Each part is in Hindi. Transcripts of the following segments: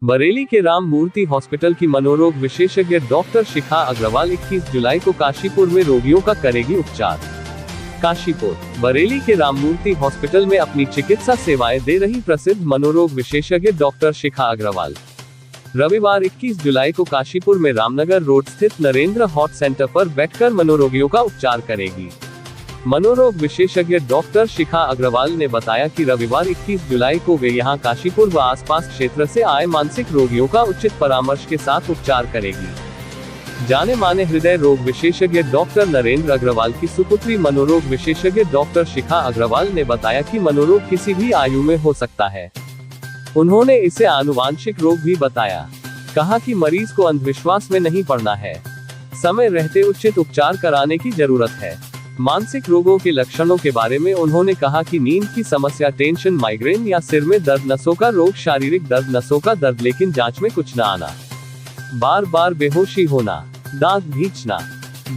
बरेली के राम मूर्ति हॉस्पिटल की मनोरोग विशेषज्ञ डॉक्टर शिखा अग्रवाल 21 जुलाई को काशीपुर में रोगियों का करेगी उपचार। काशीपुर बरेली के राम मूर्ति हॉस्पिटल में अपनी चिकित्सा सेवाएं दे रही प्रसिद्ध मनोरोग विशेषज्ञ डॉक्टर शिखा अग्रवाल रविवार 21 जुलाई को काशीपुर में रामनगर रोड स्थित नरेंद्र हॉट सेंटर पर बैठकर मनोरोगियों का उपचार करेगी। मनोरोग विशेषज्ञ डॉक्टर शिखा अग्रवाल ने बताया कि रविवार 21 जुलाई को वे यहां काशीपुर व आसपास क्षेत्र से आए मानसिक रोगियों का उचित परामर्श के साथ उपचार करेगी। जाने माने हृदय रोग विशेषज्ञ डॉक्टर नरेंद्र अग्रवाल की सुपुत्री मनोरोग विशेषज्ञ डॉक्टर शिखा अग्रवाल ने बताया कि मनोरोग किसी भी आयु में हो सकता है। उन्होंने इसे आनुवांशिक रोग भी बताया। कहा कि मरीज को अंधविश्वास में नहीं पड़ना है, समय रहते उचित उपचार कराने की जरूरत है। मानसिक रोगों के लक्षणों के बारे में उन्होंने कहा कि नींद की समस्या, टेंशन, माइग्रेन या सिर में दर्द, नसों का रोग, शारीरिक दर्द, नसों का दर्द लेकिन जांच में कुछ न आना, बार बार बेहोशी होना, दांत भींचना,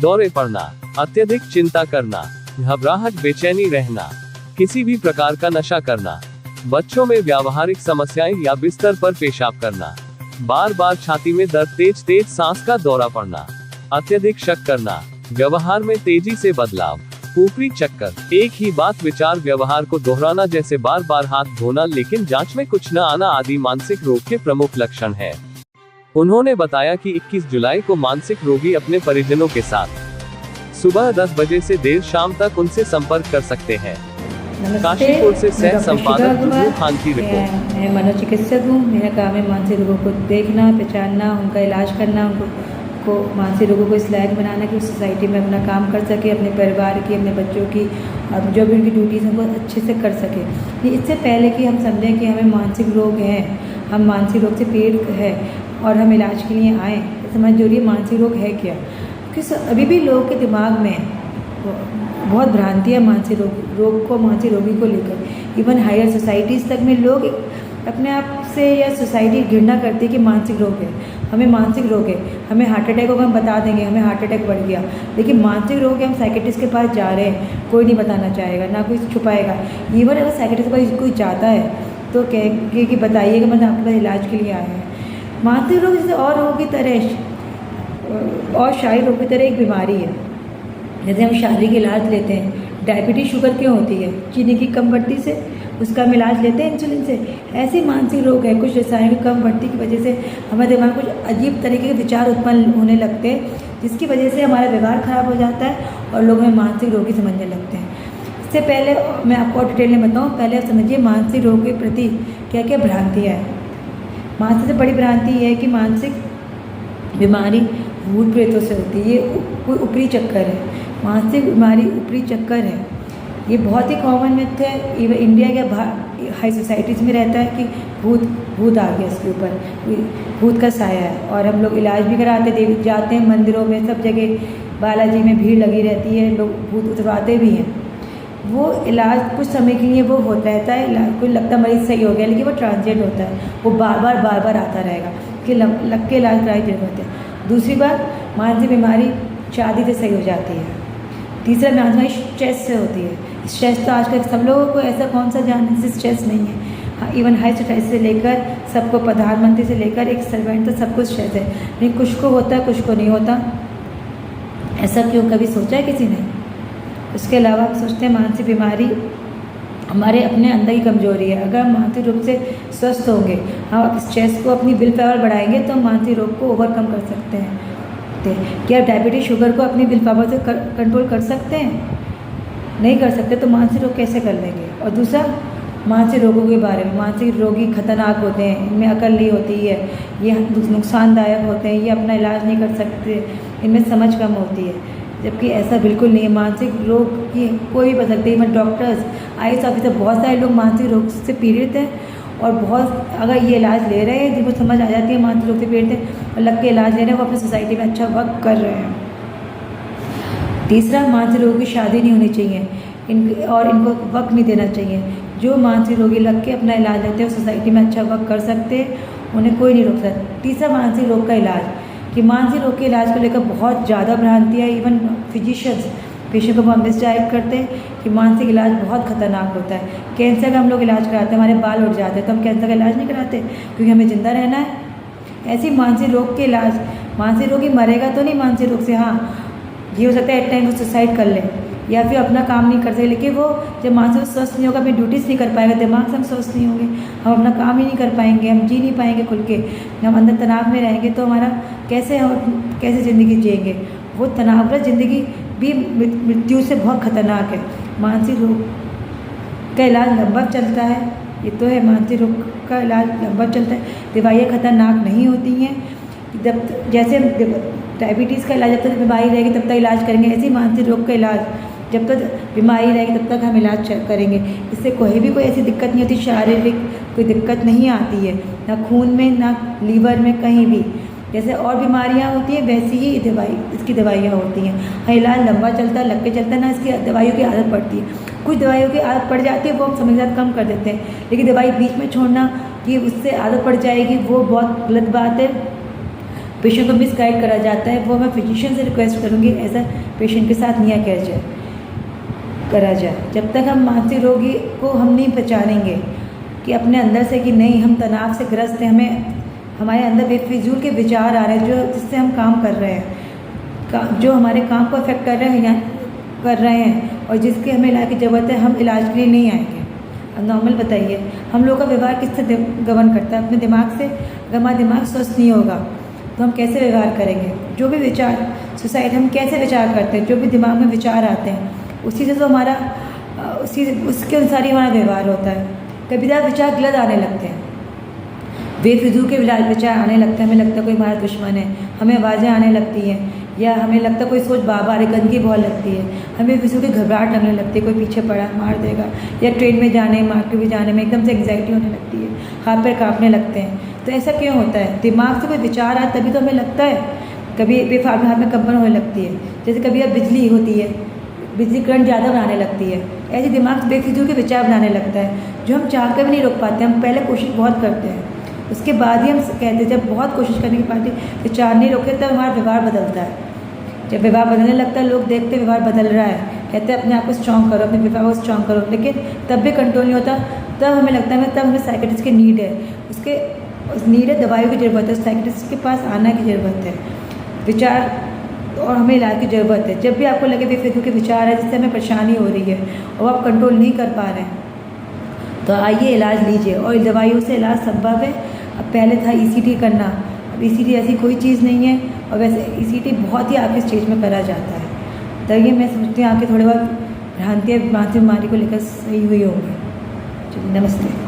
दौरे पड़ना, अत्यधिक चिंता करना, घबराहट, बेचैनी रहना, किसी भी प्रकार का नशा करना, बच्चों में व्यावहारिक समस्याएं या बिस्तर पर पेशाब करना, बार बार छाती में दर्द, तेज तेज सांस का दौरा पड़ना, अत्यधिक शक करना, व्यवहार में तेजी से बदलाव, ऊपरी चक्कर, एक ही बात विचार व्यवहार को दोहराना जैसे बार बार हाथ धोना लेकिन जांच में कुछ न आना आदि मानसिक रोग के प्रमुख लक्षण हैं। उन्होंने बताया कि 21 जुलाई को मानसिक रोगी अपने परिजनों के साथ सुबह 10 बजे से देर शाम तक उनसे संपर्क कर सकते हैं। काशीपुर से सह संपादक जुगनू खान की रिपोर्ट। मैं मनोचिकित्सक हूँ। मेरा काम है मानसिक रोगों को देखना, पहचानना, उनका इलाज करना, उनको मानसिक रोगों को इस लायक बनाना कि सोसाइटी में अपना काम कर सके, अपने परिवार की, अपने बच्चों की, अब जो भी उनकी ड्यूटीज़ हैं वो अच्छे से कर सके। ये इससे पहले कि हम समझें कि हमें मानसिक रोग हैं, हम मानसिक रोग से पीड़ित है और हम इलाज के लिए आएँ, तो समझ जरूरी मानसिक रोग है क्या। क्योंकि अभी भी लोगों के दिमाग में बहुत भ्रांति है मानसिक रोग को, मानसिक रोगी को लेकर। इवन हायर सोसाइटीज़ तक में लोग अपने आप से या सोसाइटी घृणा करती है कि मानसिक रोग है, हमें मानसिक रोग है, हमें हार्ट अटैक होगा हम बता देंगे हमें हार्ट अटैक बढ़ गया, लेकिन मानसिक रोग है हम साइकेट्रिस्ट के पास जा रहे हैं, कोई नहीं बताना चाहेगा, ना कोई छुपाएगा। इवन अगर साइकेट्रिस्ट के पास कोई जाता है तो कहेंगे कि बताइएगा, मतलब आपके पास इलाज के लिए आया है। मानसिक रोग जैसे और रोग की तरह और शारीरिक रोग की तरह एक बीमारी है। जैसे हम शारीरिक इलाज लेते हैं, डायबिटीज़ शुगर क्यों होती है? चीनी की कम बढ़ती से, उसका हम इलाज लेते हैं इंसुलिन से। ऐसे मानसिक रोग है, कुछ रसायनों की कम बढ़ती की वजह से हमारे दिमाग में कुछ अजीब तरीके के विचार उत्पन्न होने लगते हैं, जिसकी वजह से हमारा व्यवहार खराब हो जाता है और लोग हमें मानसिक रोगी समझने लगते हैं। इससे पहले मैं आपको और डिटेल में बताऊँ, पहले आप समझिए मानसिक रोग के प्रति क्या क्या भ्रांतियाँ हैं। मानसिक से बड़ी भ्रांति है कि मानसिक बीमारी भूत प्रेतों से होती है, ये कोई ऊपरी चक्कर है। मानसिक बीमारी ऊपरी चक्कर है, ये बहुत ही कॉमन मिथ है। इवन इंडिया के हाई सोसाइटीज़ में रहता है कि भूत आ गया, इसके ऊपर भूत का साया है, और हम लोग इलाज भी कराते जाते हैं मंदिरों में, सब जगह बालाजी में भीड़ लगी रहती है, लोग भूत उतरवाते भी हैं। वो इलाज कुछ समय के लिए वो होता रहता है, कोई लगता मरीज सही हो गया, लेकिन वो ट्रांजिएंट होता है, वो बार बार आता रहेगा कि लग के इलाज कराई जरूरत है। दूसरी बात, मानसिक बीमारी शादी से सही हो जाती है। तीसरा बीमारी स्ट्रेस से होती है। स्ट्रेस तो आजकल सब लोगों को, ऐसा कौन सा जान है जिससे स्ट्रेस नहीं है। हाँ, इवन हाई सोसाइटी से लेकर सबको, प्रधानमंत्री से लेकर एक सर्वेंट तक सबको स्ट्रेस है, लेकिन कुछ को होता है कुछ को नहीं होता। ऐसा क्यों, कभी सोचा है किसी ने? उसके अलावा हम सोचते हैं मानसिक बीमारी हमारे अपने अंदर की कमजोरी है। अगर हम मानसिक रूप से स्वस्थ होंगे, हम स्ट्रेस को, अपनी विल पावर बढ़ाएंगे तो हम मानसिक रोग को ओवरकम कर सकते हैं। क्या डायबिटीज शुगर को अपनी विल पावर से कंट्रोल कर सकते हैं? नहीं कर सकते, तो मानसिक रोग कैसे कर लेंगे? और दूसरा, मानसिक रोगों के बारे में, मानसिक रोगी खतरनाक होते हैं, इनमें अकल नहीं होती है, ये नुकसानदायक होते हैं, ये अपना इलाज नहीं कर सकते, इनमें समझ कम होती है, जबकि ऐसा बिल्कुल नहीं है। मानसिक रोग की कोई भी बच सकती है। डॉक्टर्स, IAS ऑफिसर, बहुत सारे लोग मानसिक रोग से पीड़ित हैं और बहुत, अगर ये इलाज ले रहे हैं, जिनको समझ आ जाती है मानसिक रोग से पीड़ित है और लग के इलाज ले रहे हैं, वो अपनी सोसाइटी में अच्छा वर्क कर रहे हैं। तीसरा, मानसिक रोगी की शादी नहीं होनी चाहिए, इनको वक्त नहीं देना चाहिए। जो मानसिक रोगी लग के अपना इलाज लेते हैं, सोसाइटी में अच्छा वर्क कर सकते हैं, उन्हें कोई नहीं रोक सकता। तीसरा, मानसिक रोग का इलाज, कि मानसिक रोग के इलाज को लेकर बहुत ज़्यादा भ्रांतियाँ, इवन फिजिशियंस पेशेंट को हम मिसडायरेक्ट करते हैं कि मानसिक इलाज बहुत ख़तरनाक होता है। कैंसर का हम लोग इलाज कराते हैं, हमारे बाल उड़ जाते हैं, तो हम कैंसर का इलाज नहीं कराते क्योंकि हमें ज़िंदा रहना है। ऐसे ही मानसिक रोग के इलाज, मानसिक रोगी मरेगा तो नहीं मानसिक रोग से, हाँ ये हो सकता है एट टाइम वो सुसाइड कर ले या फिर अपना काम नहीं कर सके, लेकिन वो जब मानसिक स्वस्थ नहीं होगा, अपनी ड्यूटीज़ नहीं कर पाएगा, दिमाग से हम स्वस्थ नहीं होंगे, हम अपना काम ही नहीं कर पाएंगे, हम जी नहीं पाएंगे खुल के, हम अंदर तनाव में रहेंगे, तो हमारा कैसे ज़िंदगी जिएंगे। वो तनावग्रस्त ज़िंदगी भी मृत्यु से बहुत ख़तरनाक है। मानसिक रोग का इलाज लंबा चलता है, ये तो है, मानसिक रोग का इलाज लंबा चलता है, दवाइयाँ ख़तरनाक नहीं होती हैं। जब जैसे डायबिटीज़ का इलाज जब तक बीमारी रहेगी तब तक इलाज करेंगे, ऐसे ही मानसिक रोग का इलाज जब तक बीमारी रहेगी तब तक हम इलाज करेंगे। इससे कोई ऐसी दिक्कत नहीं होती, शारीरिक कोई दिक्कत नहीं आती है, ना खून में ना लीवर में, कहीं भी। जैसे और बीमारियां होती हैं वैसी ही इसकी दवाइयाँ होती हैं। हाँ, इलाज लंबा चलता है, लग के चलता है ना, इसकी दवाइयों की आदत पड़ती है। कुछ दवाइयों की आदत पड़ जाती है वो हम समय के साथ कम कर देते हैं, लेकिन दवाई बीच में छोड़ना कि उससे आदत पड़ जाएगी वो बहुत गलत बात है। पेशेंट को मिसगाइड करा जाता है, वो मैं फिजिशियन से रिक्वेस्ट करूँगी ऐसा पेशेंट के साथ नहीं करा जाए। जब तक हम मानसिक रोगी को हम नहीं पहचानेंगे कि अपने अंदर से कि नहीं हम तनाव से ग्रस्त हैं, हमारे अंदर बेफिजूल के विचार आ रहे हैं जो जिससे हम काम कर रहे हैं, जो हमारे काम को अफेक्ट कर रहे हैं और जिसके हमें इलाज की ज़रूरत है, हम इलाज के लिए नहीं आएंगे। अब नॉर्मल बताइए, हम लोग का व्यवहार किससे गवर्न करता है? अपने दिमाग से। अगर हमारा दिमाग स्वस्थ नहीं होगा तो हम कैसे व्यवहार करेंगे? जो भी विचार सोसाइटी हम कैसे विचार करते हैं, जो भी दिमाग में विचार आते हैं उसी से तो हमारा उसके अनुसार ही हमारा व्यवहार होता है। कभी विचार गलत आने लगते हैं, बेफिजूल के विचार आने लगते हैं, हमें लगता है कोई हमारा दुश्मन है, हमें आवाज़ें आने लगती हैं, या हमें लगता है कोई सोच बार गंदगी बहुत लगती है, हमें बेफिजूल की घबराहट लगने लगती है, कोई पीछे पड़ा मार देगा, या ट्रेन में जाने मार्केट में जाने में एकदम से एंग्जाइटी होने लगती है, हाथ पैर कांपने लगते हैं। तो ऐसा क्यों होता है? दिमाग से कोई विचार आए तभी तो हमें लगता है। कभी बेफालतू हाथ में कंपन होने लगती है, जैसे कभी अब बिजली होती है, बिजली करंट ज़्यादा बनाने लगती है, ऐसे दिमाग से बेफिजूल के विचार बनाने लगता है जो हम चाह कर भी नहीं रोक पाते। हम पहले कोशिश बहुत करते हैं, उसके बाद ही हम कहते हैं, जब बहुत कोशिश करने के बाद विचार नहीं रोके तब हमारा व्यवहार बदलता है। जब व्यवहार बदलने लगता है, लोग देखते व्यवहार बदल रहा है, कहते हैं अपने आप को स्ट्रॉन्ग करो, अपने व्यवहार को स्ट्रॉन्ग करो, लेकिन तब भी कंट्रोल नहीं होता। तब हमें लगता है तब हमें साइकियाट्रिस्ट की नीड है, नीड है, दवाइयों की ज़रूरत है, साइकियाट्रिस्ट के पास आना की ज़रूरत है, विचार और हमें इलाज की ज़रूरत है। जब भी आपको लगे बेफिजूल के विचार है जिससे हमें परेशानी हो रही है और आप कंट्रोल नहीं कर पा रहे हैं, तो आइए इलाज लीजिए। और दवाइयों से इलाज संभव है। अब पहले था ECT करना, अब ECT ऐसी कोई चीज़ नहीं है, और वैसे ECT बहुत ही आखिरी स्टेज में करा जाता है। तो ये मैं समझती हूँ आपके थोड़े बहुत भ्रांतियाँ मानसिक बीमारी को लेकर सही हुई होंगी। नमस्ते।